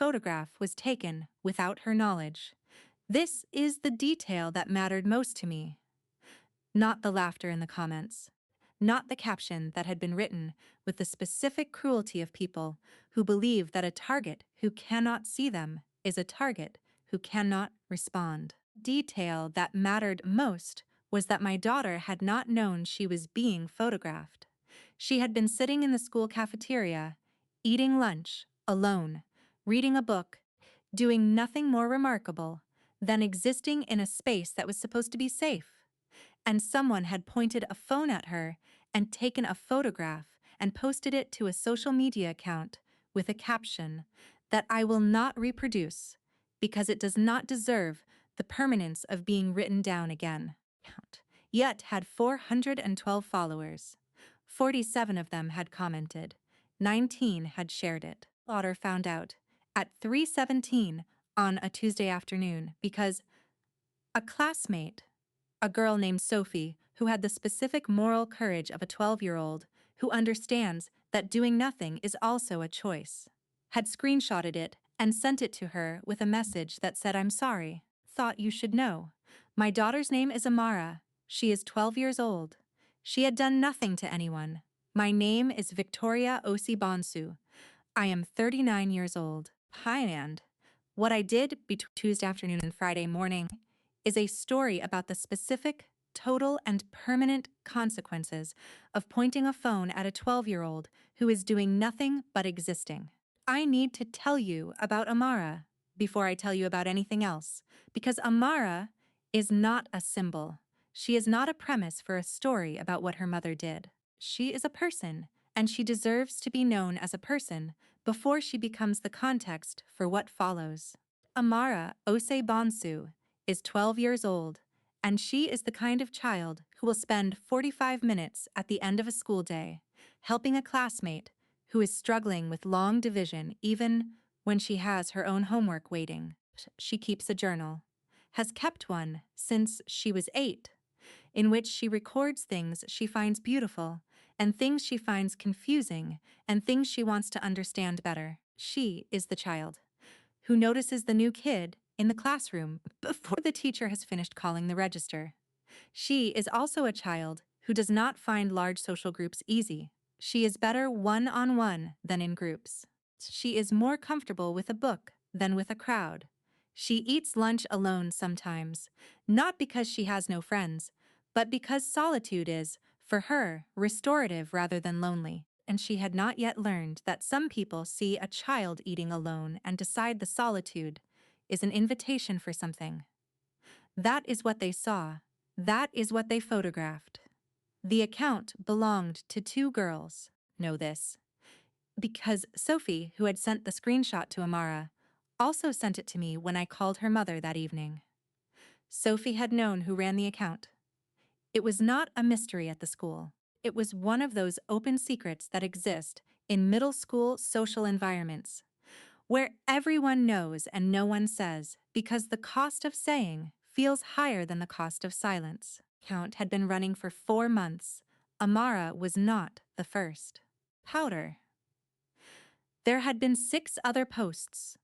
photograph was taken without her knowledge. This is the detail that mattered most to me. Not the laughter in the comments. Not the caption that had been written with the specific cruelty of people who believe that a target who cannot see them is a target who cannot respond. Detail that mattered most was that my daughter had not known she was being photographed. She had been sitting in the school cafeteria, eating lunch, alone, reading a book, doing nothing more remarkable than existing in a space that was supposed to be safe. And someone had pointed a phone at her and taken a photograph and posted it to a social media account with a caption that I will not reproduce because it does not deserve the permanence of being written down again. Yet had 412 followers. 47 of them had commented. 19 had shared it. Lauder found out at 3:17 on a Tuesday afternoon because a classmate, a girl named Sophie, who had the specific moral courage of a 12-year-old who understands that doing nothing is also a choice, had screenshotted it and sent it to her with a message that said, "I'm sorry. Thought you should know. My daughter's name is Amara. She is 12 years old. She had done nothing to anyone. My name is Victoria Osi Bonsu. I am 39 years old. Hi, and what I did between Tuesday afternoon and Friday morning is a story about the specific, total, and permanent consequences of pointing a phone at a 12-year-old who is doing nothing but existing. I need to tell you about Amara before I tell you about anything else, because Amara is not a symbol. She is not a premise for a story about what her mother did. She is a person, and she deserves to be known as a person before she becomes the context for what follows. Amara Ose Bonsu is 12 years old, and she is the kind of child who will spend 45 minutes at the end of a school day helping a classmate who is struggling with long division even when she has her own homework waiting. She keeps a journal, has kept one since she was 8, in which she records things she finds beautiful and things she finds confusing and things she wants to understand better. She is the child who notices the new kid in the classroom before the teacher has finished calling the register. She is also a child who does not find large social groups easy. She is better one-on-one than in groups. She is more comfortable with a book than with a crowd. She eats lunch alone sometimes, not because she has no friends, but because solitude is, for her, restorative rather than lonely. And she had not yet learned that some people see a child eating alone and decide the solitude is an invitation for something. That is what they saw. That is what they photographed. The account belonged to 2 girls. Know this because Sophie, who had sent the screenshot to Amara, also sent it to me when I called her mother that evening. Sophie had known who ran the account. It was not a mystery at the school. It was one of those open secrets that exist in middle school social environments, where everyone knows and no one says because the cost of saying feels higher than the cost of silence. Count had been running for 4 months. Amara was not the first. Powder. There had been 6 other posts.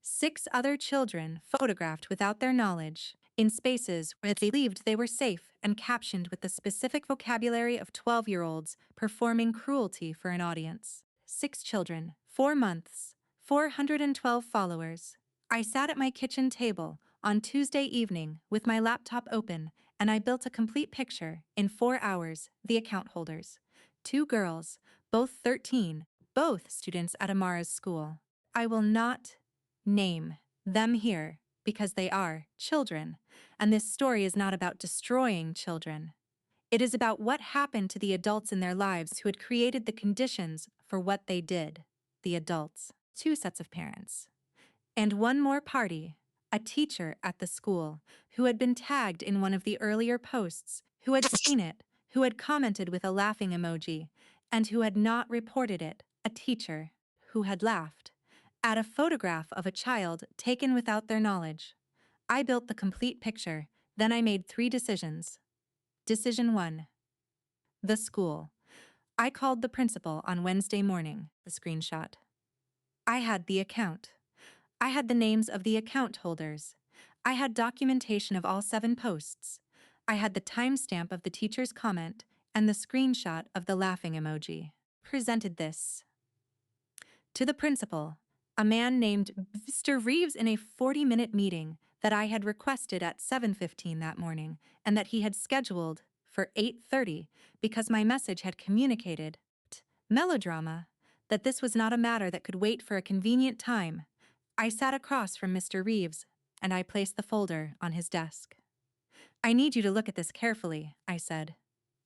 6 other children photographed without their knowledge, in spaces where they believed they were safe and captioned with the specific vocabulary of 12-year-olds performing cruelty for an audience. 6 children, 4 months, 412 followers. I sat at my kitchen table on Tuesday evening with my laptop open, and I built a complete picture in 4 hours. The account holders, 2 girls, both 13, both students at Amara's school. I will not name them here because they are children, and this story is not about destroying children. It is about what happened to the adults in their lives who had created the conditions for what they did. The adults, 2 sets of parents, and one more party, a teacher at the school who had been tagged in one of the earlier posts, who had seen it, who had commented with a laughing emoji, and who had not reported it, a teacher who had laughed at a photograph of a child taken without their knowledge. I built the complete picture, then I made 3 decisions. Decision 1. The school. I called the principal on Wednesday morning, the screenshot. I had the account. I had the names of the account holders. I had documentation of all 7 posts. I had the timestamp of the teacher's comment and the screenshot of the laughing emoji. Presented this to the principal, a man named Mr. Reeves, in a 40-minute meeting that I had requested at 7:15 that morning and that he had scheduled for 8:30 because my message had communicated melodrama that this was not a matter that could wait for a convenient time. I sat across from Mr. Reeves and I placed the folder on his desk. "I need you to look at this carefully," I said.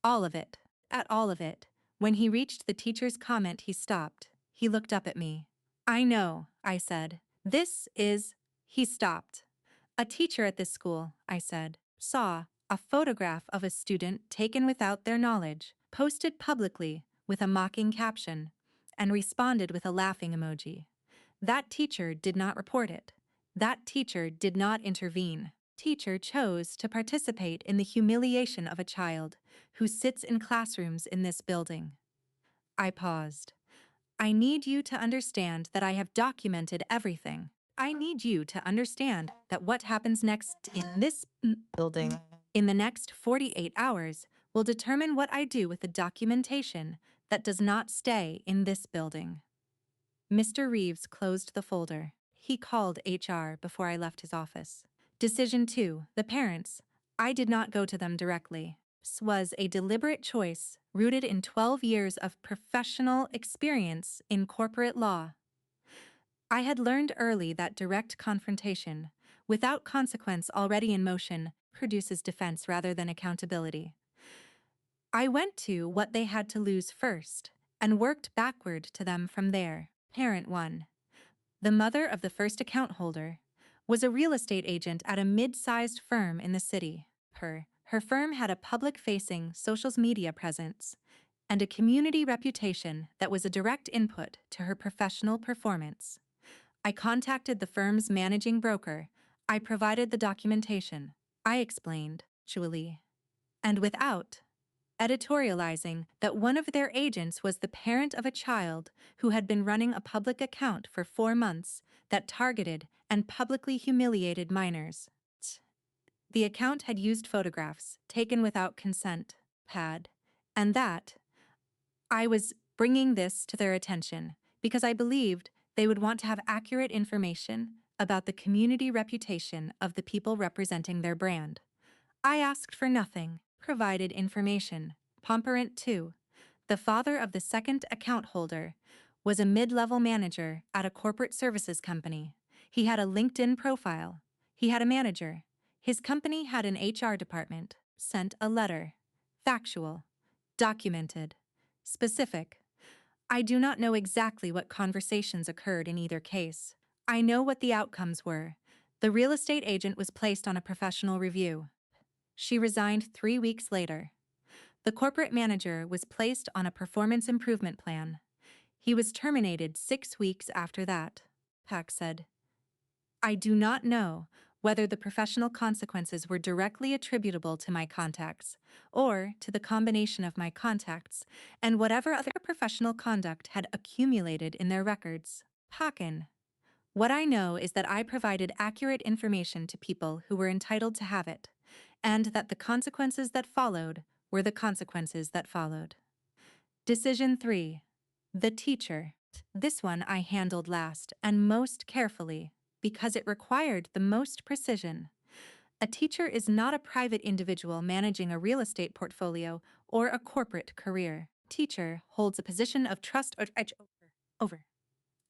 "All of it." At all of it. When he reached the teacher's comment, he stopped. He looked up at me. "I know," I said. "This is—" He stopped. "A teacher at this school," I said, "saw a photograph of a student taken without their knowledge, posted publicly with a mocking caption, and responded with a laughing emoji. That teacher did not report it. That teacher did not intervene. Teacher chose to participate in the humiliation of a child who sits in classrooms in this building." I paused. "I need you to understand that I have documented everything. I need you to understand that what happens next in this building in the next 48 hours will determine what I do with the documentation that does not stay in this building." Mr. Reeves closed the folder. He called HR before I left his office. Decision 2. The parents. I did not go to them directly. This was a deliberate choice rooted in 12 years of professional experience in corporate law. I had learned early that direct confrontation, without consequence already in motion, produces defense rather than accountability. I went to what they had to lose first and worked backward to them from there. Parent 1. The mother of the first account holder was a real estate agent at a mid-sized firm in the city. Her firm had a public-facing social media presence and a community reputation that was a direct input to her professional performance. I contacted the firm's managing broker. I provided the documentation. I explained, actually, and without editorializing, that one of their agents was the parent of a child who had been running a public account for 4 months that targeted and publicly humiliated minors. The account had used photographs taken without consent, and that I was bringing this to their attention because I believed they would want to have accurate information about the community reputation of the people representing their brand. I asked for nothing, provided information. Pomperant 2. The father of the second account holder was a mid-level manager at a corporate services company. He had a LinkedIn profile. He had a manager. His company had an HR department. Sent a letter. Factual. Documented. Specific. I do not know exactly what conversations occurred in either case. I know what the outcomes were. The real estate agent was placed on a professional review. She resigned 3 weeks later. The corporate manager was placed on a performance improvement plan. He was terminated 6 weeks after that. Pack said, "I do not know whether the professional consequences were directly attributable to my contacts or to the combination of my contacts and whatever other professional conduct had accumulated in their records." Haken. "What I know is that I provided accurate information to people who were entitled to have it, and that the consequences that followed were the consequences that followed." Decision 3. The teacher. This one I handled last and most carefully because it required the most precision. A teacher is not a private individual managing a real estate portfolio or a corporate career. Teacher holds a position of trust over.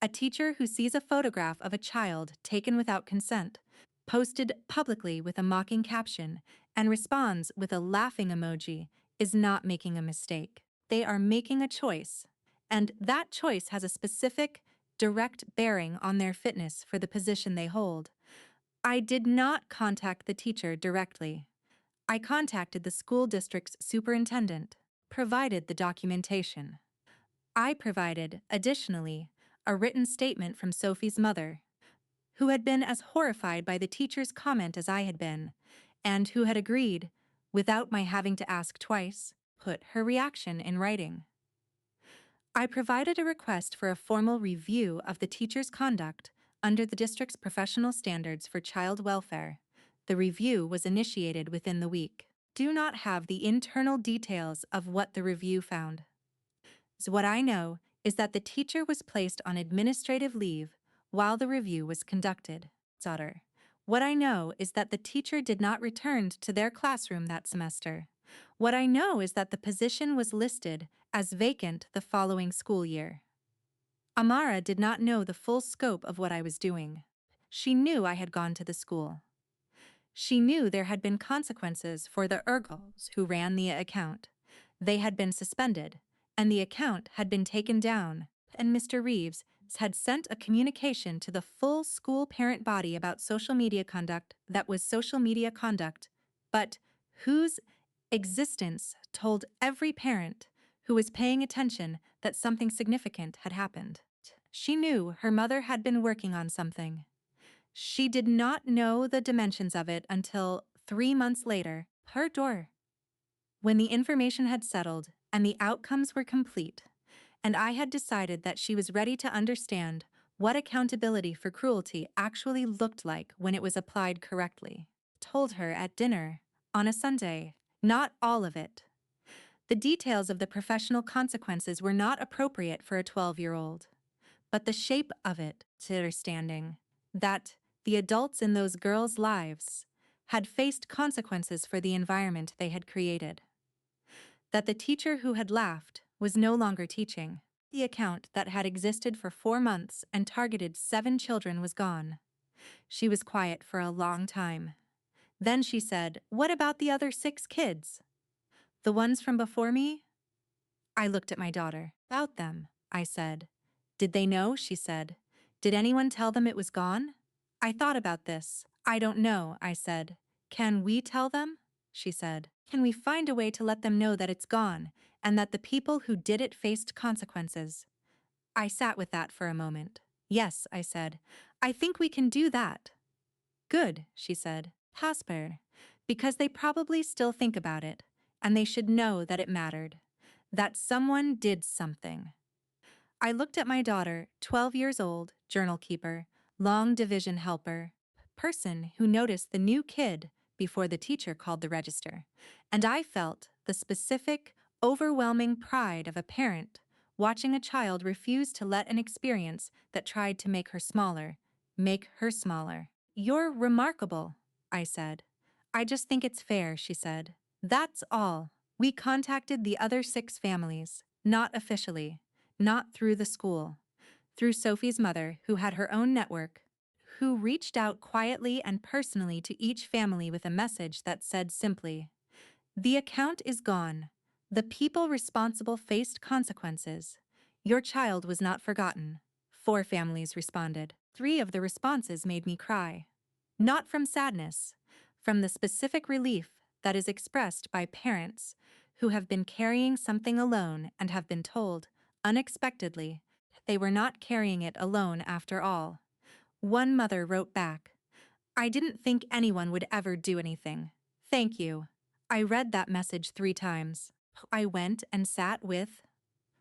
A teacher who sees a photograph of a child taken without consent, posted publicly with a mocking caption, and responds with a laughing emoji is not making a mistake. They are making a choice, and that choice has a specific, direct bearing on their fitness for the position they hold. I did not contact the teacher directly. I contacted the school district's superintendent, provided the documentation. I provided, additionally, a written statement from Sophie's mother, who had been as horrified by the teacher's comment as I had been, and who had agreed, without my having to ask twice, put her reaction in writing. I provided a request for a formal review of the teacher's conduct Under the district's professional standards for child welfare, the review was initiated within the week. Do not have the internal details of what the review found. So what I know is that the teacher was placed on administrative leave while the review was conducted. Daughter. What I know is that the teacher did not return to their classroom that semester. What I know is that the position was listed as vacant the following school year. Amara did not know the full scope of what I was doing. She knew I had gone to the school. She knew there had been consequences for the Urgals who ran the account. They had been suspended, and the account had been taken down, and Mr. Reeves had sent a communication to the full school parent body about social media conduct that was social media conduct, but whose existence told every parent who was paying attention that something significant had happened. She knew her mother had been working on something. She did not know the dimensions of it until 3 months later, her door. When the information had settled and the outcomes were complete, and I had decided that she was ready to understand what accountability for cruelty actually looked like when it was applied correctly. Told her at dinner on a Sunday, not all of it. The details of the professional consequences were not appropriate for a 12-year-old, but the shape of it, to understanding that the adults in those girls' lives had faced consequences for the environment they had created. That the teacher who had laughed was no longer teaching. The account that had existed for 4 months and targeted 7 children was gone. She was quiet for a long time. Then she said, "What about the other 6 kids? The ones from before me?" I looked at my daughter. "About them," I said. "Did they know?" she said. "Did anyone tell them it was gone?" I thought about this. "I don't know," I said. "Can we tell them?" she said. "Can we find a way to let them know that it's gone and that the people who did it faced consequences?" I sat with that for a moment. "Yes," I said. "I think we can do that." "Good," she said. "Casper, because they probably still think about it, and they should know that it mattered, that someone did something." I looked at my daughter, 12 years old, journal keeper, long division helper, person who noticed the new kid before the teacher called the register, and I felt the specific, overwhelming pride of a parent watching a child refuse to let an experience that tried to make her smaller, make her smaller. "You're remarkable," I said. "I just think it's fair," she said. "That's all." We contacted the other 6 families, not officially, not through the school, through Sophie's mother, who had her own network, who reached out quietly and personally to each family with a message that said simply, "The account is gone. The people responsible faced consequences. Your child was not forgotten." 4 families responded. 3 of the responses made me cry. Not from sadness, from the specific relief that is expressed by parents who have been carrying something alone and have been told, unexpectedly, they were not carrying it alone after all. One mother wrote back, "I didn't think anyone would ever do anything. Thank you." I read that message 3 times. I went and sat with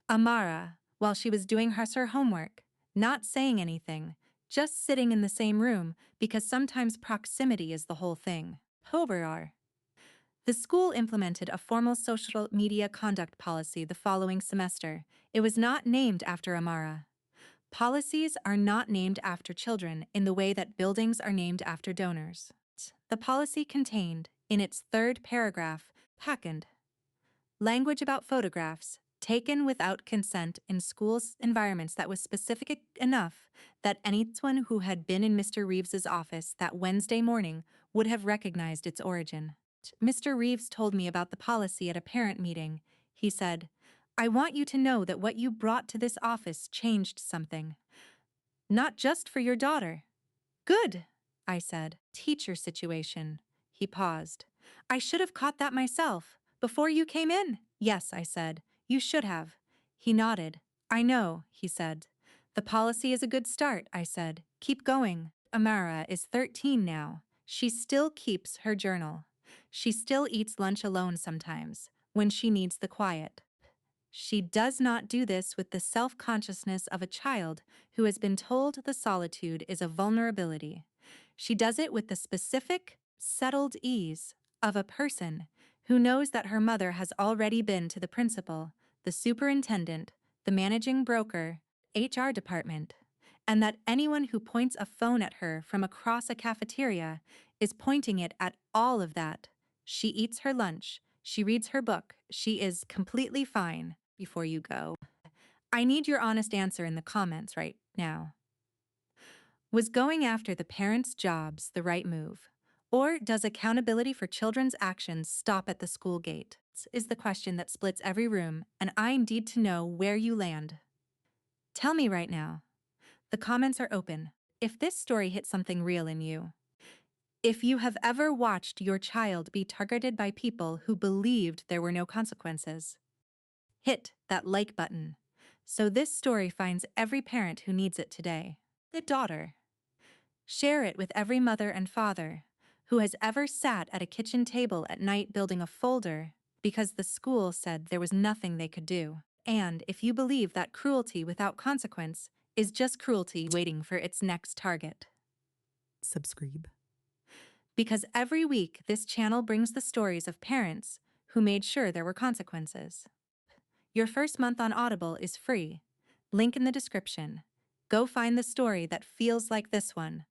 Amara while she was doing her homework, not saying anything, just sitting in the same room because sometimes proximity is the whole thing. Hoberar. The school implemented a formal social media conduct policy the following semester. It was not named after Amara. Policies are not named after children in the way that buildings are named after donors. The policy contained, in its 3rd paragraph, packed language about photographs taken without consent in schools' environments that was specific enough that anyone who had been in Mr. Reeves's office that Wednesday morning would have recognized its origin. Mr. Reeves told me about the policy at a parent meeting. He said, "I want you to know that what you brought to this office changed something. Not just for your daughter." "Good," I said. "Teacher situation." He paused. "I should have caught that myself, before you came in." "Yes," I said. "You should have." He nodded. "I know," he said. "The policy is a good start," I said. "Keep going." Amara is 13 now. She still keeps her journal. She still eats lunch alone sometimes, when she needs the quiet. She does not do this with the self-consciousness of a child who has been told the solitude is a vulnerability. She does it with the specific, settled ease of a person who knows that her mother has already been to the principal, the superintendent, the managing broker, HR department, and that anyone who points a phone at her from across a cafeteria is pointing it at all of that. She eats her lunch. She reads her book. She is completely fine. Before you go, I need your honest answer in the comments right now. Was going after the parents' jobs the right move? Or does accountability for children's actions stop at the school gate? This is the question that splits every room, and I need to know where you land. Tell me right now. The comments are open. If this story hit something real in you, if you have ever watched your child be targeted by people who believed there were no consequences, hit that like button so this story finds every parent who needs it today. The daughter. Share it with every mother and father who has ever sat at a kitchen table at night building a folder because the school said there was nothing they could do. And if you believe that cruelty without consequence is just cruelty waiting for its next target. Subscribe. Because every week this channel brings the stories of parents who made sure there were consequences. Your first month on Audible is free. Link in the description. Go find the story that feels like this one.